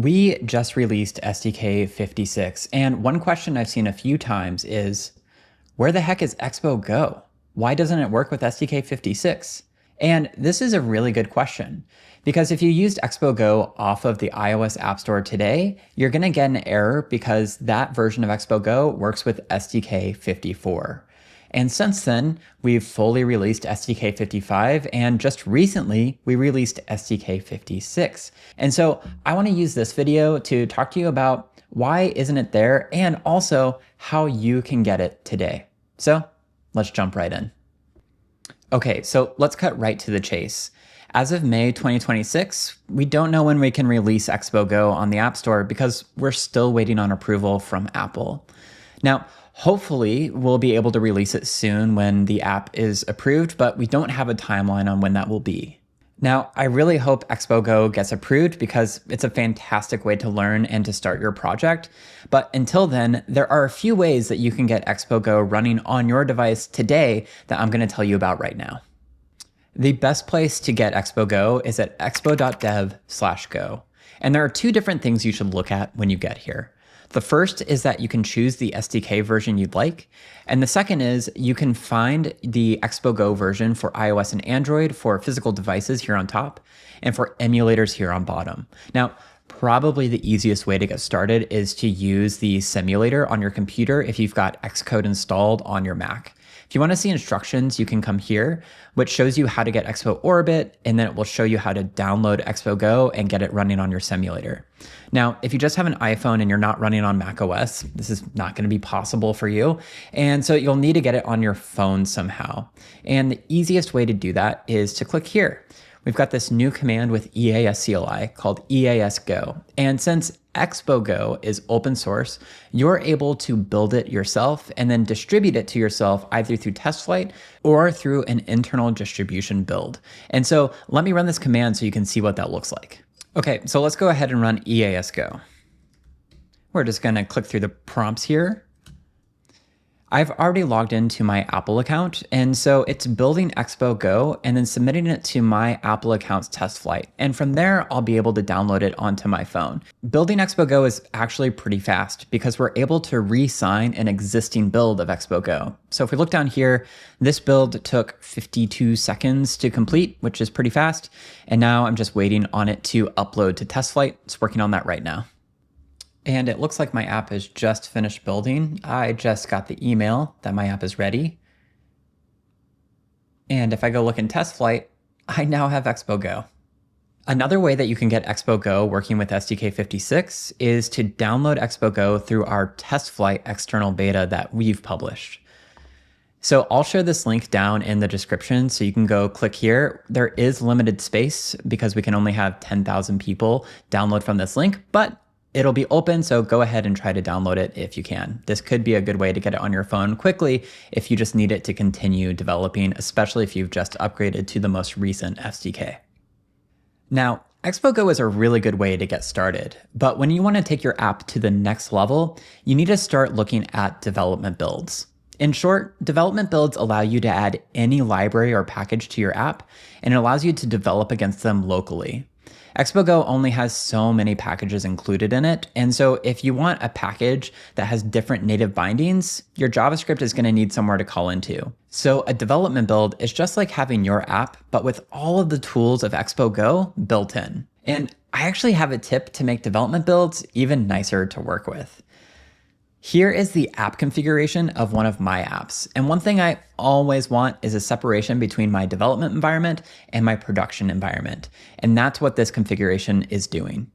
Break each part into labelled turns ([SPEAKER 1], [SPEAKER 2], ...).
[SPEAKER 1] We just released SDK 56, and one question I've seen a few times is, where the heck is Expo Go? Why doesn't it work with SDK 56? And this is a really good question, because if you used Expo Go off of the iOS App Store today, you're going to get an error because that version of Expo Go works with SDK 54. And since then, we've fully released SDK 55, and just recently, we released SDK 56. And so I want to use this video to talk to you about why isn't it there, and also how you can get it today. So let's jump right in. Okay, so let's cut right to the chase. As of May 2026, we don't know when we can release Expo Go on the App Store because we're still waiting on approval from Apple. Now, hopefully, we'll be able to release it soon when the app is approved, but we don't have a timeline on when that will be. Now, I really hope Expo Go gets approved because it's a fantastic way to learn and to start your project. But until then, there are a few ways that you can get Expo Go running on your device today that I'm going to tell you about right now. The best place to get Expo Go is at expo.dev/go. And there are two different things you should look at when you get here. The first is that you can choose the SDK version you'd like. And the second is you can find the Expo Go version for iOS and Android for physical devices here on top and for emulators here on bottom. Now, probably the easiest way to get started is to use the simulator on your computer if you've got Xcode installed on your Mac. If you want to see instructions, you can come here, which shows you how to get Expo Orbit, and then it will show you how to download Expo Go and get it running on your simulator. Now, if you just have an iPhone and you're not running on macOS, this is not going to be possible for you. And so you'll need to get it on your phone somehow. And the easiest way to do that is to click here. We've got this new command with EAS CLI called EAS Go. And since Expo Go is open source, you're able to build it yourself and then distribute it to yourself either through TestFlight or through an internal distribution build. And so let me run this command so you can see what that looks like. Okay, so let's go ahead and run EAS Go. We're just going to click through the prompts here. I've already logged into my Apple account, and so it's building Expo Go and then submitting it to my Apple account's TestFlight. And from there, I'll be able to download it onto my phone. Building Expo Go is actually pretty fast because we're able to re-sign an existing build of Expo Go. So if we look down here, this build took 52 seconds to complete, which is pretty fast. And now I'm just waiting on it to upload to TestFlight. It's working on that right now. And it looks like my app is just finished building. I just got the email that my app is ready. And if I go look in TestFlight, I now have Expo Go. Another way that you can get Expo Go working with SDK 56 is to download Expo Go through our TestFlight external beta that we've published. So I'll share this link down in the description so you can go click here. There is limited space because we can only have 10,000 people download from this link, but it'll be open, so go ahead and try to download it if you can. This could be a good way to get it on your phone quickly if you just need it to continue developing, especially if you've just upgraded to the most recent SDK. Now, Expo Go is a really good way to get started, but when you want to take your app to the next level, you need to start looking at development builds. In short, development builds allow you to add any library or package to your app, and it allows you to develop against them locally. Expo Go only has so many packages included in it, and so if you want a package that has different native bindings, your JavaScript is going to need somewhere to call into. So a development build is just like having your app, but with all of the tools of Expo Go built in. And I actually have a tip to make development builds even nicer to work with. Here is the app configuration of one of my apps. And one thing I always want is a separation between my development environment and my production environment. And that's what this configuration is doing.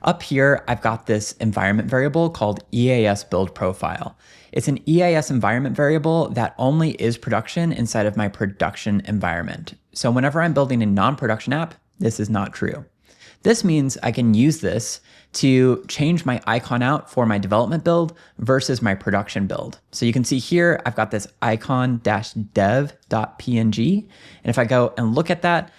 [SPEAKER 1] Up here, I've got this environment variable called EAS build profile. It's an EAS environment variable that only is production inside of my production environment. So whenever I'm building a non-production app, this is not true. This means I can use this to change my icon out for my development build versus my production build. So you can see here, I've got this icon-dev.png. And if I go and look at that,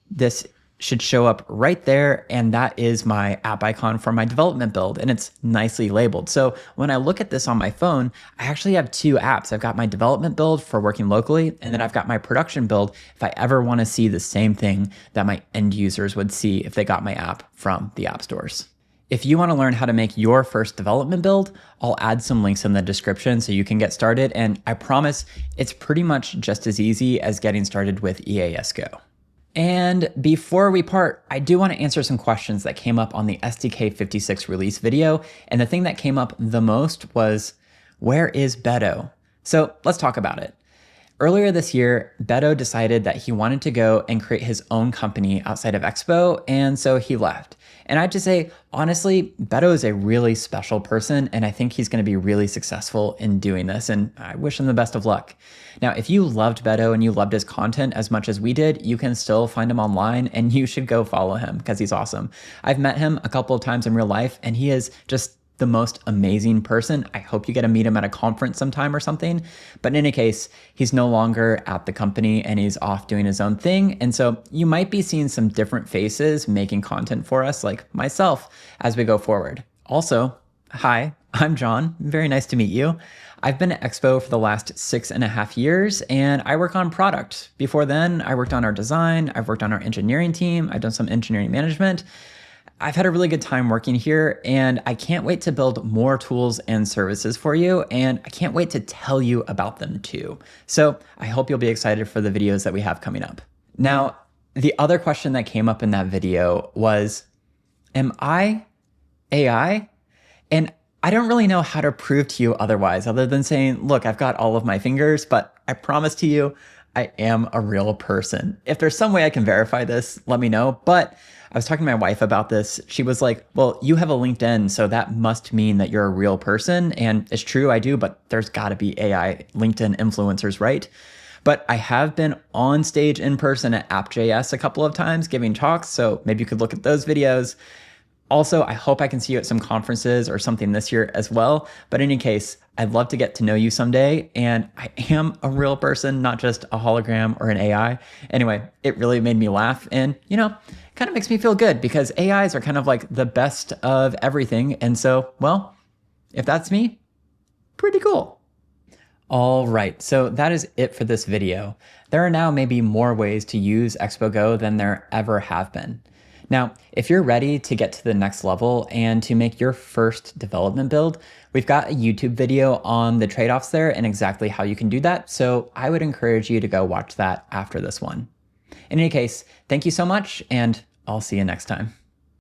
[SPEAKER 1] this should show up right there. And that is my app icon for my development build. And it's nicely labeled. So when I look at this on my phone, I actually have two apps. I've got my development build for working locally, and then I've got my production build if I ever want to see the same thing that my end users would see if they got my app from the app stores. If you want to learn how to make your first development build, I'll add some links in the description so you can get started. And I promise it's pretty much just as easy as getting started with EAS Go. And before we part, I do want to answer some questions that came up on the SDK 56 release video. And the thing that came up the most was, where is Beto? So let's talk about it. Earlier this year, Beto decided that he wanted to go and create his own company outside of Expo, and so he left. And I have to say, honestly, Beto is a really special person, and I think he's going to be really successful in doing this, and I wish him the best of luck. Now, if you loved Beto and you loved his content as much as we did, you can still find him online, and you should go follow him because he's awesome. I've met him a couple of times in real life, and he is just the most amazing person. I hope you get to meet him at a conference sometime or something. But in any case, he's no longer at the company and he's off doing his own thing. And so you might be seeing some different faces making content for us, like myself, as we go forward. Also, hi, I'm John. Very nice to meet you. I've been at Expo for the last 6.5 years and I work on product. Before then, I worked on our design. I've worked on our engineering team. I've done some engineering management. I've had a really good time working here and I can't wait to build more tools and services for you, and I can't wait to tell you about them too. So I hope you'll be excited for the videos that we have coming up. Now, the other question that came up in that video was, am I AI? And I don't really know how to prove to you otherwise, other than saying, look, I've got all of my fingers, but I promise to you, I am a real person. If there's some way I can verify this, let me know. But I was talking to my wife about this. She was like, well, you have a LinkedIn, so that must mean that you're a real person. And it's true, I do, but there's gotta be AI LinkedIn influencers, right? But I have been on stage in person at App.js a couple of times giving talks, so maybe you could look at those videos. Also, I hope I can see you at some conferences or something this year as well. But in any case, I'd love to get to know you someday. And I am a real person, not just a hologram or an AI. Anyway, it really made me laugh. And, kind of makes me feel good because AIs are kind of like the best of everything. And so, well, if that's me, pretty cool. All right, so that is it for this video. There are now maybe more ways to use Expo Go than there ever have been. Now, if you're ready to get to the next level and to make your first development build, we've got a YouTube video on the trade-offs there and exactly how you can do that. So I would encourage you to go watch that after this one. In any case, thank you so much, and I'll see you next time.